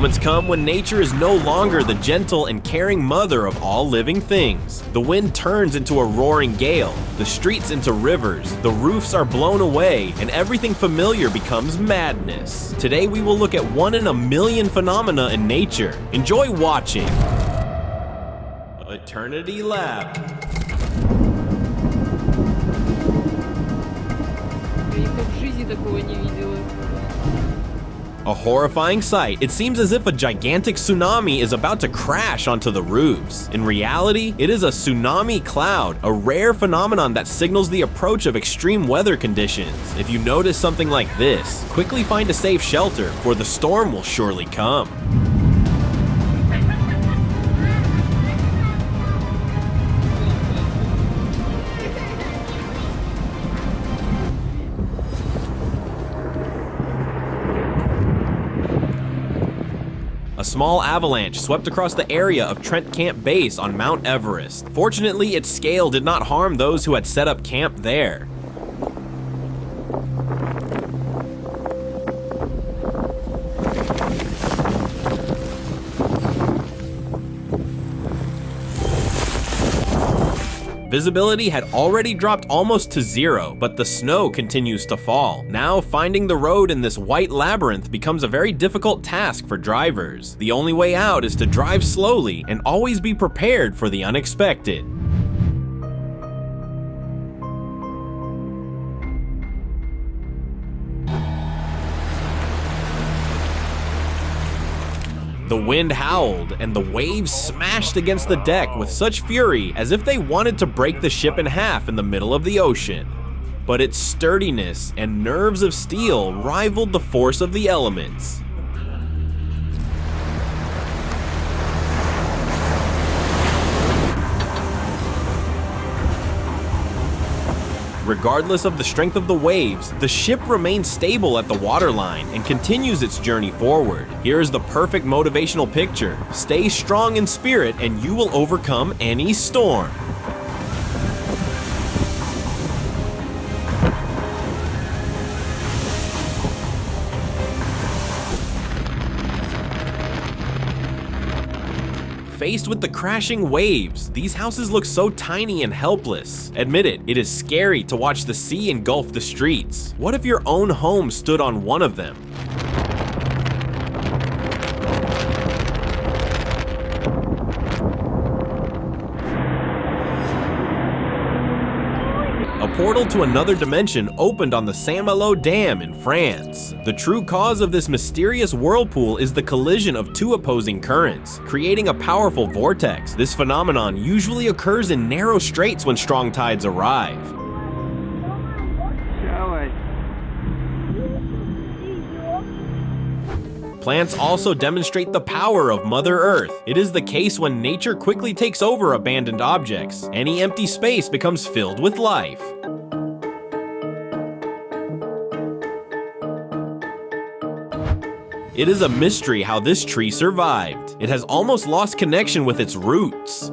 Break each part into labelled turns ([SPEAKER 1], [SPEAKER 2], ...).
[SPEAKER 1] Moments come when nature is no longer the gentle and caring mother of all living things. The wind turns into a roaring gale, the streets into rivers, the roofs are blown away, and everything familiar becomes madness. Today we will look at one in a million phenomena in nature. Enjoy watching Eternity Lab. A horrifying sight. It seems as if a gigantic tsunami is about to crash onto the roofs. In reality, it is a tsunami cloud, a rare phenomenon that signals the approach of extreme weather conditions. If you notice something like this, quickly find a safe shelter, for the storm will surely come. A small avalanche swept across the area of Trent Camp Base on Mount Everest. Fortunately, its scale did not harm those who had set up camp there. Visibility had already dropped almost to zero, but the snow continues to fall. Now, finding the road in this white labyrinth becomes a very difficult task for drivers. The only way out is to drive slowly and always be prepared for the unexpected. The wind howled, and the waves smashed against the deck with such fury as if they wanted to break the ship in half in the middle of the ocean. But its sturdiness and nerves of steel rivaled the force of the elements. Regardless of the strength of the waves, the ship remains stable at the waterline and continues its journey forward. Here is the perfect motivational picture. Stay strong in spirit and you will overcome any storm. Faced with the crashing waves, these houses look so tiny and helpless. Admit it, it is scary to watch the sea engulf the streets. What if your own home stood on one of them? A portal to another dimension opened on the Saint-Malo Dam in France. The true cause of this mysterious whirlpool is the collision of two opposing currents, creating a powerful vortex. This phenomenon usually occurs in narrow straits when strong tides arrive. Plants also demonstrate the power of Mother Earth. It is the case when nature quickly takes over abandoned objects. Any empty space becomes filled with life. It is a mystery how this tree survived. It has almost lost connection with its roots.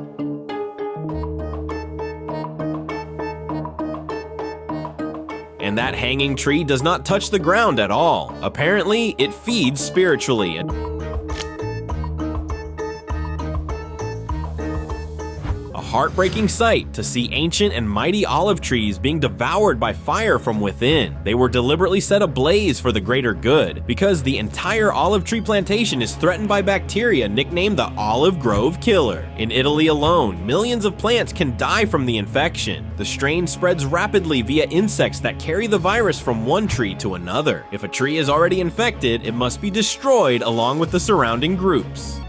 [SPEAKER 1] And that hanging tree does not touch the ground at all. Apparently, it feeds spiritually. A heartbreaking sight to see ancient and mighty olive trees being devoured by fire from within. They were deliberately set ablaze for the greater good, because the entire olive tree plantation is threatened by bacteria nicknamed the olive grove killer. In Italy alone, millions of plants can die from the infection. The strain spreads rapidly via insects that carry the virus from one tree to another. If a tree is already infected, it must be destroyed along with the surrounding groups.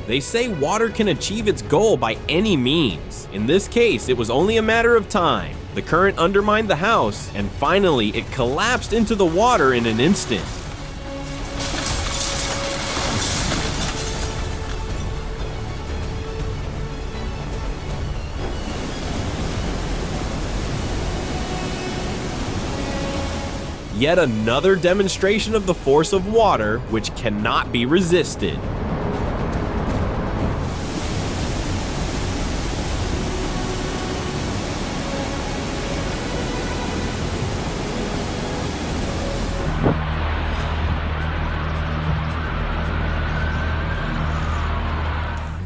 [SPEAKER 1] They say water can achieve its goal by any means. In this case, it was only a matter of time. The current undermined the house, and finally it collapsed into the water in an instant. Yet another demonstration of the force of water, which cannot be resisted.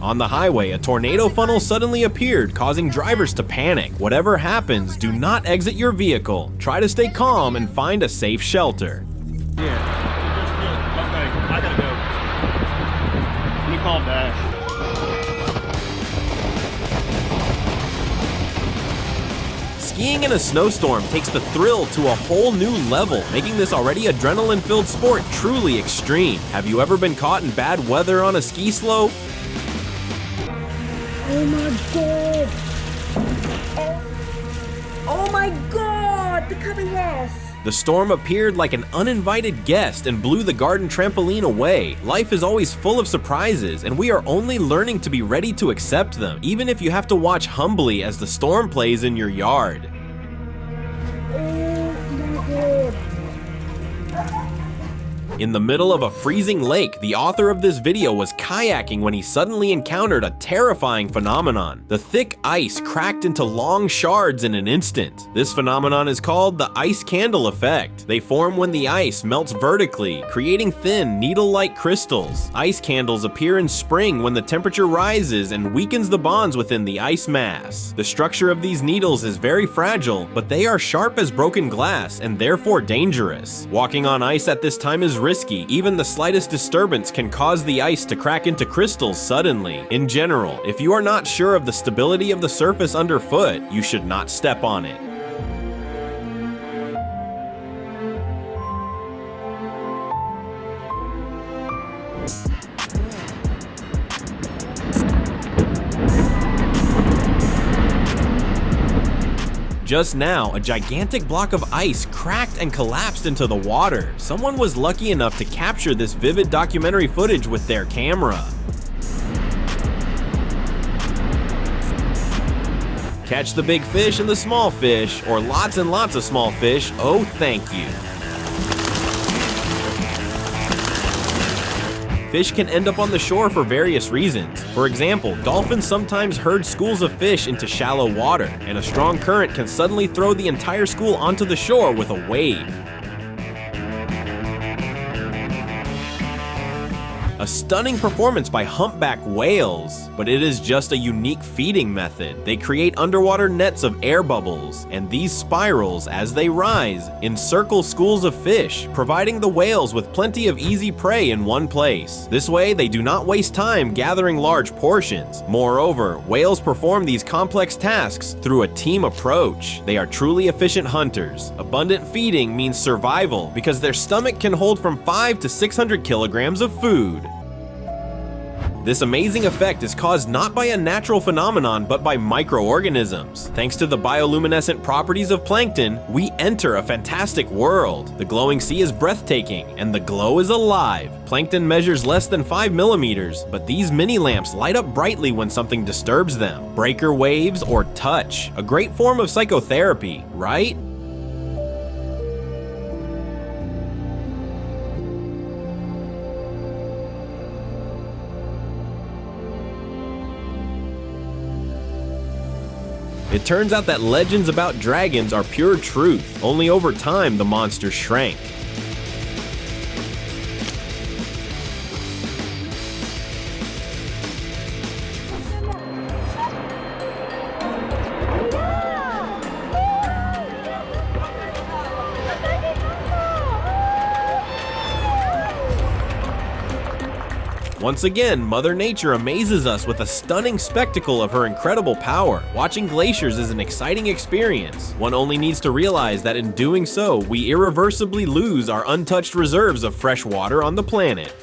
[SPEAKER 1] On the highway, a tornado funnel suddenly appeared, causing drivers to panic. Whatever happens, do not exit your vehicle. Try to stay calm and find a safe shelter.
[SPEAKER 2] Yeah, okay, I gotta go. Let me call Dash.
[SPEAKER 1] Skiing in a snowstorm takes the thrill to a whole new level, making this already adrenaline-filled sport truly extreme. Have you ever been caught in bad weather on a ski slope?
[SPEAKER 3] Oh my god! Oh my god! The coming loss!
[SPEAKER 1] The storm appeared like an uninvited guest and blew the garden trampoline away. Life is always full of surprises, and we are only learning to be ready to accept them, even if you have to watch humbly as the storm plays in your yard.
[SPEAKER 3] Oh my god!
[SPEAKER 1] In the middle of a freezing lake, the author of this video was kayaking when he suddenly encountered a terrifying phenomenon. The thick ice cracked into long shards in an instant. This phenomenon is called the ice candle effect. They form when the ice melts vertically, creating thin, needle-like crystals. Ice candles appear in spring when the temperature rises and weakens the bonds within the ice mass. The structure of these needles is very fragile, but they are sharp as broken glass and therefore dangerous. Walking on ice at this time is risky. Even the slightest disturbance can cause the ice to crack into crystals suddenly. In general, if you are not sure of the stability of the surface underfoot, you should not step on it. Just now, a gigantic block of ice cracked and collapsed into the water. Someone was lucky enough to capture this vivid documentary footage with their camera. Catch the big fish and the small fish, or lots and lots of small fish, oh thank you. Fish can end up on the shore for various reasons. For example, dolphins sometimes herd schools of fish into shallow water, and a strong current can suddenly throw the entire school onto the shore with a wave. A stunning performance by humpback whales, but it is just a unique feeding method. They create underwater nets of air bubbles, and these spirals, as they rise, encircle schools of fish, providing the whales with plenty of easy prey in one place. This way, they do not waste time gathering large portions. Moreover, whales perform these complex tasks through a team approach. They are truly efficient hunters. Abundant feeding means survival because their stomach can hold from 500 to 600 kilograms of food. This amazing effect is caused not by a natural phenomenon, but by microorganisms. Thanks to the bioluminescent properties of plankton, we enter a fantastic world. The glowing sea is breathtaking, and the glow is alive. Plankton measures less than 5 millimeters, but these mini lamps light up brightly when something disturbs them. Breaker waves or touch, a great form of psychotherapy, right? It turns out that legends about dragons are pure truth. Only over time the monsters shrank. Once again, Mother Nature amazes us with a stunning spectacle of her incredible power. Watching glaciers is an exciting experience. One only needs to realize that in doing so, we irreversibly lose our untouched reserves of fresh water on the planet.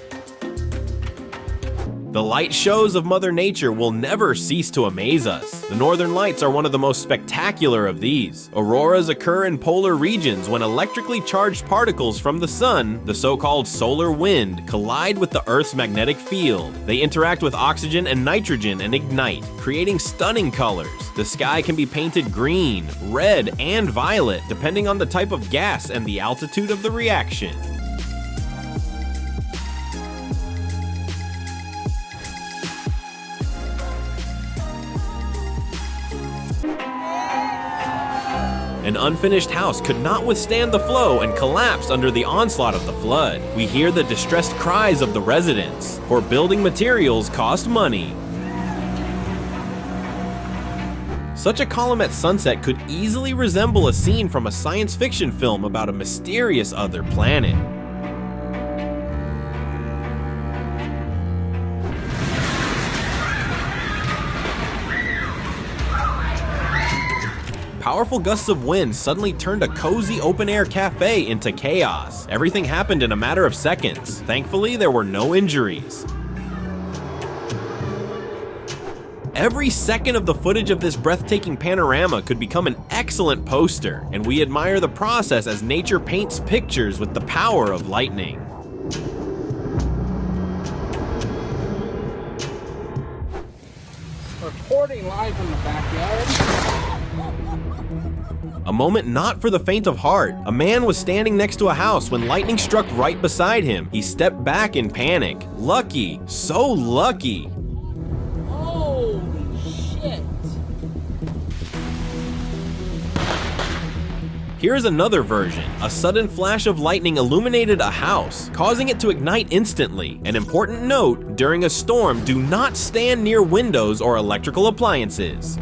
[SPEAKER 1] The light shows of Mother Nature will never cease to amaze us. The northern lights are one of the most spectacular of these. Auroras occur in polar regions when electrically charged particles from the sun, the so-called solar wind, collide with the Earth's magnetic field. They interact with oxygen and nitrogen and ignite, creating stunning colors. The sky can be painted green, red, and violet, depending on the type of gas and the altitude of the reaction. An unfinished house could not withstand the flow and collapsed under the onslaught of the flood. We hear the distressed cries of the residents, for building materials cost money. Such a column at sunset could easily resemble a scene from a science fiction film about a mysterious other planet. Powerful gusts of wind suddenly turned a cozy open-air cafe into chaos. Everything happened in a matter of seconds. Thankfully, there were no injuries. Every second of the footage of this breathtaking panorama could become an excellent poster, and we admire the process as nature paints pictures with the power of lightning.
[SPEAKER 4] Reporting live from the backyard.
[SPEAKER 1] A moment not for the faint of heart. A man was standing next to a house when lightning struck right beside him. He stepped back in panic. Lucky, so lucky.
[SPEAKER 4] Holy shit.
[SPEAKER 1] Here is another version. A sudden flash of lightning illuminated a house, causing it to ignite instantly. An important note, during a storm, do not stand near windows or electrical appliances.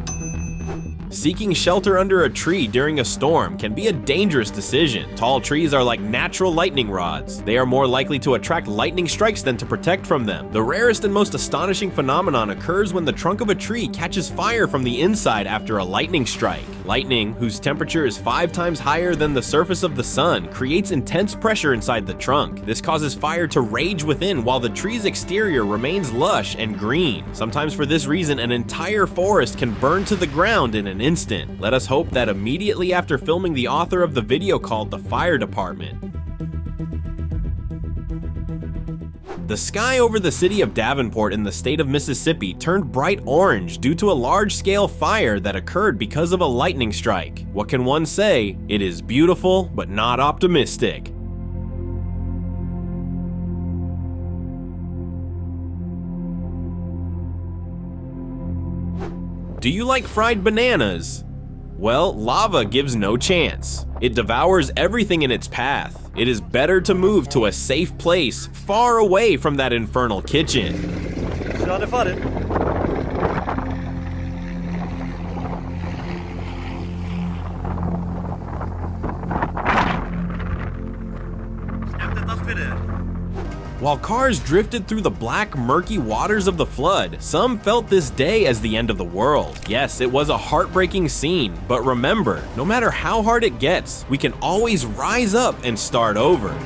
[SPEAKER 1] Seeking shelter under a tree during a storm can be a dangerous decision. Tall trees are like natural lightning rods. They are more likely to attract lightning strikes than to protect from them. The rarest and most astonishing phenomenon occurs when the trunk of a tree catches fire from the inside after a lightning strike. Lightning, whose temperature is 5 times higher than the surface of the sun, creates intense pressure inside the trunk. This causes fire to rage within while the tree's exterior remains lush and green. Sometimes for this reason, an entire forest can burn to the ground in an instant. Let us hope that immediately after filming, the author of the video called the fire department. The sky over the city of Davenport in the state of Mississippi turned bright orange due to a large-scale fire that occurred because of a lightning strike. What can one say? It is beautiful, but not optimistic. Do you like fried bananas? Well, lava gives no chance. It devours everything in its path. It is better to move to a safe place, far away from that infernal kitchen. While cars drifted through the black, murky waters of the flood, some felt this day as the end of the world. Yes, it was a heartbreaking scene, but remember, no matter how hard it gets, we can always rise up and start over.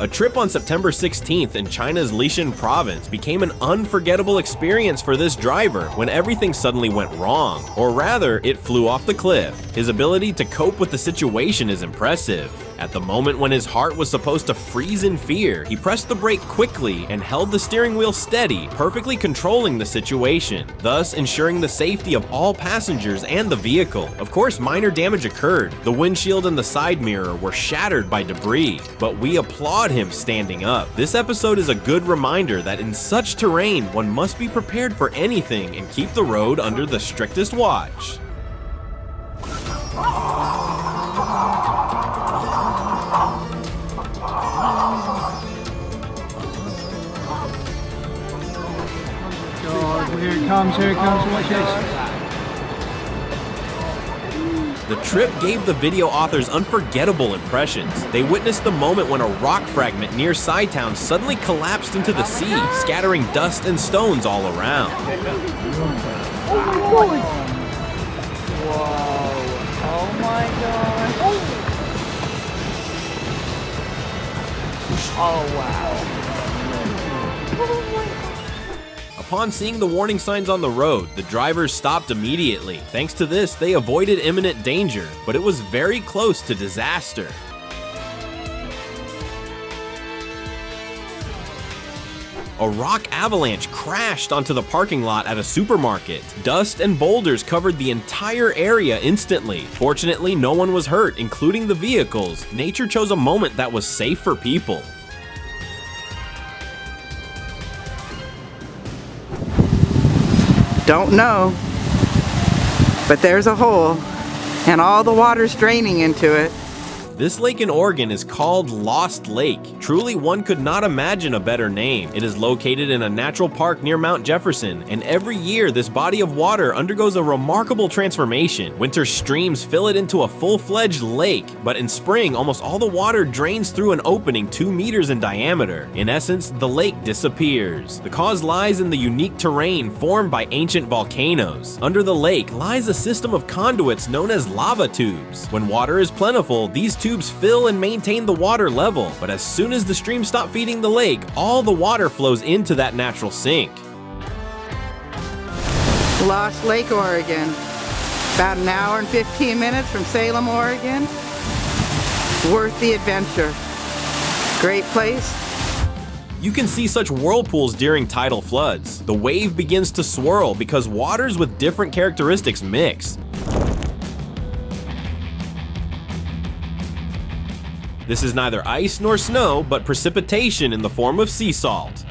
[SPEAKER 1] A trip on September 16th in China's Lishan province became an unforgettable experience for this driver when everything suddenly went wrong. Or rather, it flew off the cliff. His ability to cope with the situation is impressive. At the moment when his heart was supposed to freeze in fear, he pressed the brake quickly and held the steering wheel steady, perfectly controlling the situation, thus ensuring the safety of all passengers and the vehicle. Of course, minor damage occurred. The windshield and the side mirror were shattered by debris, but we applaud him standing up. This episode is a good reminder that in such terrain, one must be prepared for anything and keep the road under the strictest watch.
[SPEAKER 4] Here it comes, watch this.
[SPEAKER 1] The trip gave the video authors unforgettable impressions. They witnessed the moment when a rock fragment near Sci-Town suddenly collapsed into the sea, scattering dust and stones all around.
[SPEAKER 4] Whoa. Oh my god. Oh wow.
[SPEAKER 1] Upon seeing the warning signs on the road, the drivers stopped immediately. Thanks to this, they avoided imminent danger, but it was very close to disaster. A rock avalanche crashed onto the parking lot at a supermarket. Dust and boulders covered the entire area instantly. Fortunately, no one was hurt, including the vehicles. Nature chose a moment that was safe for people.
[SPEAKER 5] Don't know, but there's a hole. And all the water's draining into it.
[SPEAKER 1] This lake in Oregon is called Lost Lake. Truly, one could not imagine a better name. It is located in a natural park near Mount Jefferson, and every year this body of water undergoes a remarkable transformation. Winter streams fill it into a full-fledged lake, but in spring, almost all the water drains through an opening 2 meters in diameter. In essence, the lake disappears. The cause lies in the unique terrain formed by ancient volcanoes. Under the lake lies a system of conduits known as lava tubes. When water is plentiful, these tubes fill and maintain the water level, but as soon as the streams stop feeding the lake, all the water flows into that natural sink.
[SPEAKER 5] Lost Lake, Oregon. About an hour and 15 minutes from Salem, Oregon. Worth the adventure. Great place.
[SPEAKER 1] You can see such whirlpools during tidal floods. The wave begins to swirl because waters with different characteristics mix. This is neither ice nor snow, but precipitation in the form of sea salt.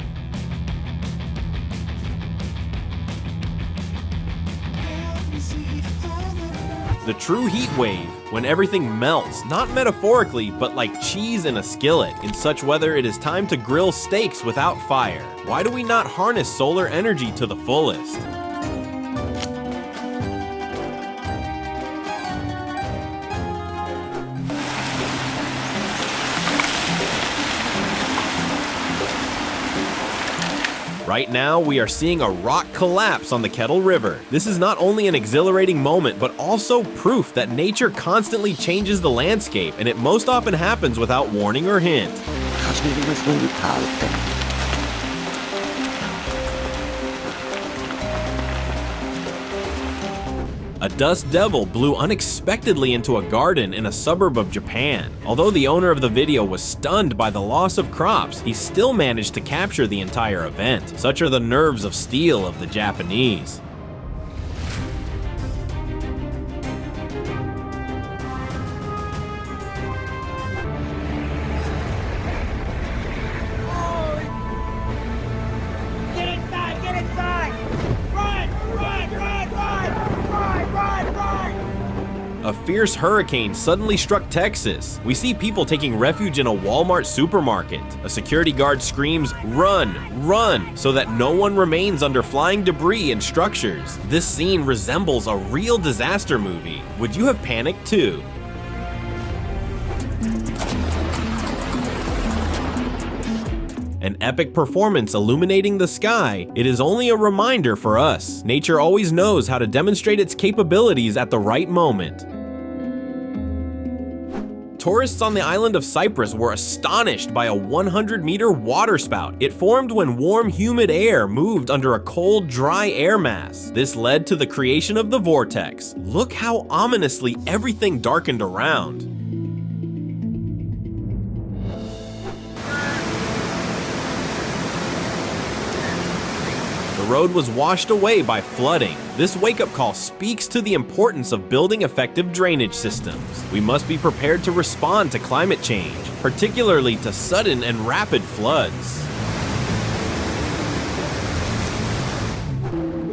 [SPEAKER 1] The true heat wave, when everything melts, not metaphorically, but like cheese in a skillet. In such weather, it is time to grill steaks without fire. Why do we not harness solar energy to the fullest? Right now, we are seeing a rock collapse on the Kettle River. This is not only an exhilarating moment, but also proof that nature constantly changes the landscape, and it most often happens without warning or hint. A dust devil blew unexpectedly into a garden in a suburb of Japan. Although the owner of the video was stunned by the loss of crops, he still managed to capture the entire event. Such are the nerves of steel of the Japanese.
[SPEAKER 3] Get inside! Get inside! Run! Run! Run! Run!
[SPEAKER 1] A fierce hurricane suddenly struck Texas. We see people taking refuge in a Walmart supermarket. A security guard screams, "Run! Run!" so that no one remains under flying debris and structures. This scene resembles a real disaster movie. Would you have panicked too? An epic performance illuminating the sky, it is only a reminder for us. Nature always knows how to demonstrate its capabilities at the right moment. Tourists on the island of Cyprus were astonished by a 100-meter waterspout. It formed when warm, humid air moved under a cold, dry air mass. This led to the creation of the vortex. Look how ominously everything darkened around. The road was washed away by flooding. This wake-up call speaks to the importance of building effective drainage systems. We must be prepared to respond to climate change, particularly to sudden and rapid floods.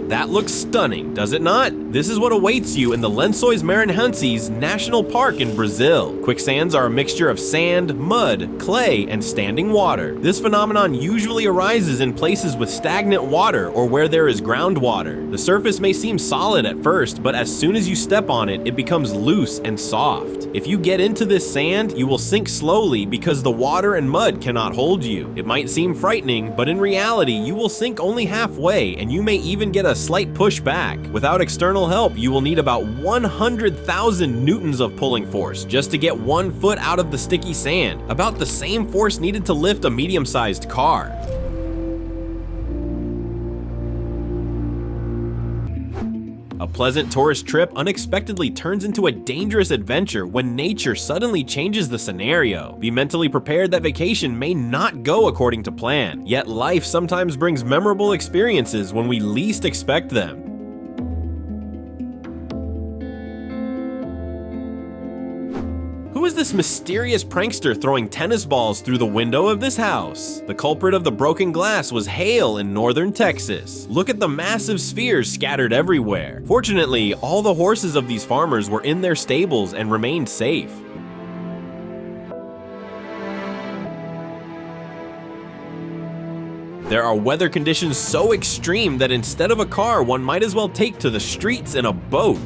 [SPEAKER 1] That looks stunning, does it not? This is what awaits you in the Lençóis Maranhenses National Park in Brazil. Quicksands are a mixture of sand, mud, clay, and standing water. This phenomenon usually arises in places with stagnant water or where there is groundwater. The surface may seem solid at first, but as soon as you step on it, it becomes loose and soft. If you get into this sand, you will sink slowly because the water and mud cannot hold you. It might seem frightening, but in reality, you will sink only halfway, and you may even get a slight push back. Without external help, you will need about 100,000 newtons of pulling force just to get 1 foot out of the sticky sand, about the same force needed to lift a medium-sized car. A pleasant tourist trip unexpectedly turns into a dangerous adventure when nature suddenly changes the scenario. Be mentally prepared that vacation may not go according to plan, yet life sometimes brings memorable experiences when we least expect them. Who is this mysterious prankster throwing tennis balls through the window of this house? The culprit of the broken glass was hail in northern Texas. Look at the massive spheres scattered everywhere. Fortunately, all the horses of these farmers were in their stables and remained safe. There are weather conditions so extreme that instead of a car, one might as well take to the streets in a boat.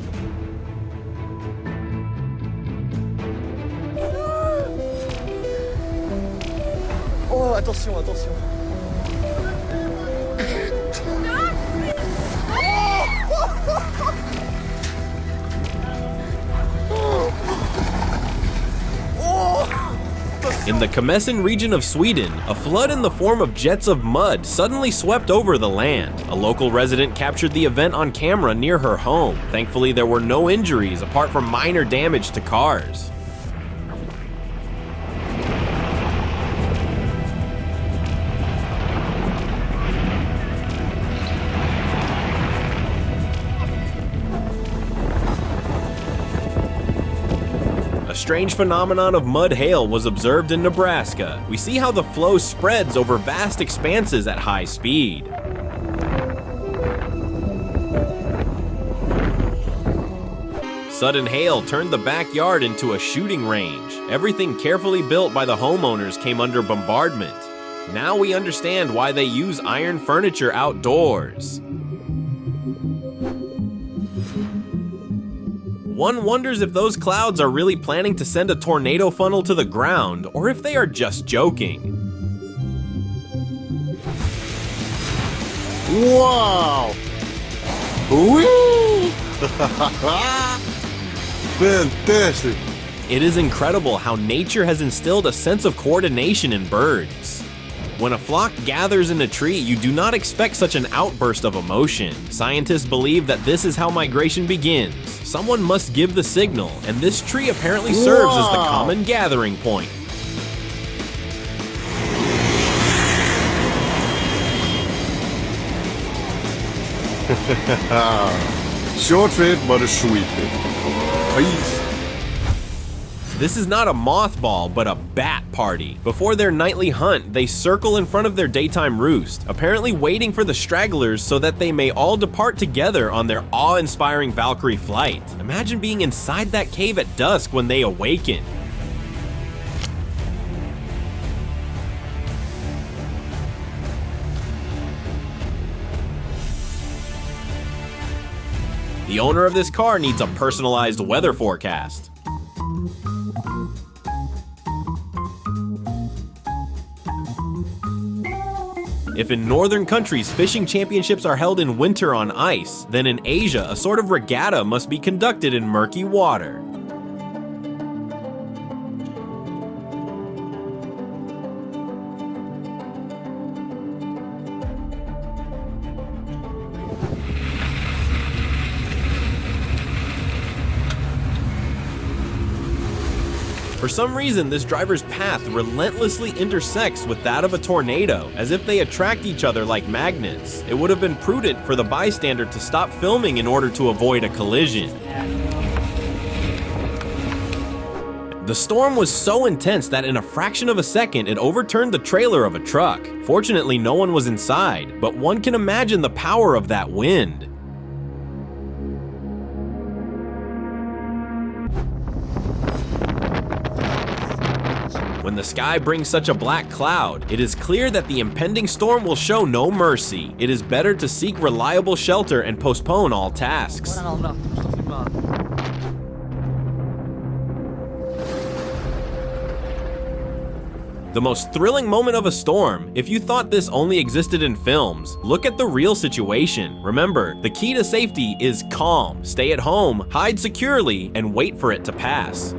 [SPEAKER 2] Oh, attention, attention.
[SPEAKER 1] In the Kemesen region of Sweden, a flood in the form of jets of mud suddenly swept over the land. A local resident captured the event on camera near her home. Thankfully, there were no injuries apart from minor damage to cars. A strange phenomenon of mud hail was observed in Nebraska. We see how the flow spreads over vast expanses at high speed. Sudden hail turned the backyard into a shooting range. Everything carefully built by the homeowners came under bombardment. Now we understand why they use iron furniture outdoors. One wonders if those clouds are really planning to send a tornado funnel to the ground, or if they are just joking.
[SPEAKER 6] Wow! Whee! Fantastic!
[SPEAKER 1] It is incredible how nature has instilled a sense of coordination in birds. When a flock gathers in a tree, you do not expect such an outburst of emotion. Scientists believe that this is how migration begins. Someone must give the signal, and this tree apparently serves as the common gathering point.
[SPEAKER 6] Short fit, but a sweet fit. Peace.
[SPEAKER 1] This is not a mothball, but a bat party. Before their nightly hunt, they circle in front of their daytime roost, apparently waiting for the stragglers so that they may all depart together on their awe-inspiring Valkyrie flight. Imagine being inside that cave at dusk when they awaken. The owner of this car needs a personalized weather forecast. If in northern countries fishing championships are held in winter on ice, then in Asia a sort of regatta must be conducted in murky water. For some reason, this driver's path relentlessly intersects with that of a tornado, as if they attract each other like magnets. It would have been prudent for the bystander to stop filming in order to avoid a collision. The storm was so intense that in a fraction of a second, it overturned the trailer of a truck. Fortunately, no one was inside, but one can imagine the power of that wind. When the sky brings such a black cloud, it is clear that the impending storm will show no mercy. It is better to seek reliable shelter and postpone all tasks. The most thrilling moment of a storm, if you thought this only existed in films, look at the real situation. Remember, the key to safety is calm. Stay at home, hide securely, and wait for it to pass.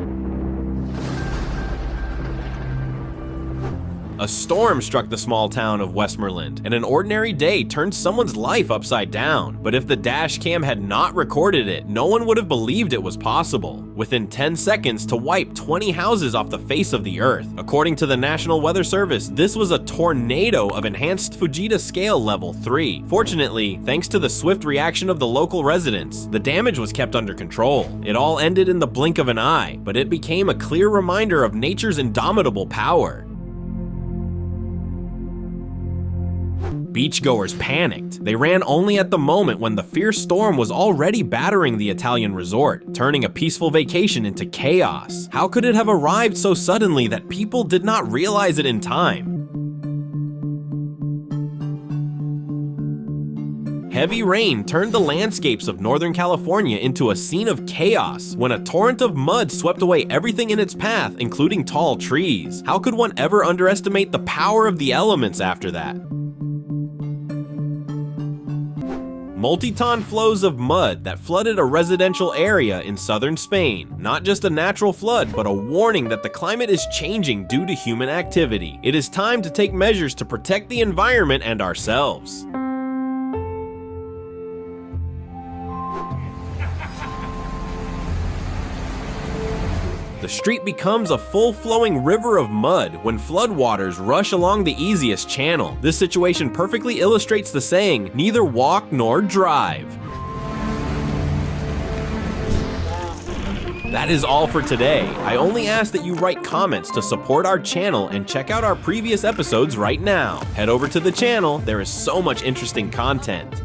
[SPEAKER 1] A storm struck the small town of Westmoreland, and an ordinary day turned someone's life upside down. But if the dash cam had not recorded it, no one would have believed it was possible. Within 10 seconds to wipe 20 houses off the face of the earth. According to the National Weather Service, this was a tornado of enhanced Fujita scale level 3. Fortunately, thanks to the swift reaction of the local residents, the damage was kept under control. It all ended in the blink of an eye, but it became a clear reminder of nature's indomitable power. Beachgoers panicked. They ran only at the moment when the fierce storm was already battering the Italian resort, turning a peaceful vacation into chaos. How could it have arrived so suddenly that people did not realize it in time? Heavy rain turned the landscapes of Northern California into a scene of chaos when a torrent of mud swept away everything in its path, including tall trees. How could one ever underestimate the power of the elements after that? Multi-ton flows of mud that flooded a residential area in southern Spain. Not just a natural flood, but a warning that the climate is changing due to human activity. It is time to take measures to protect the environment and ourselves. The street becomes a full-flowing river of mud when floodwaters rush along the easiest channel. This situation perfectly illustrates the saying, neither walk nor drive. That is all for today. I only ask that you write comments to support our channel and check out our previous episodes right now. Head over to the channel, there is so much interesting content.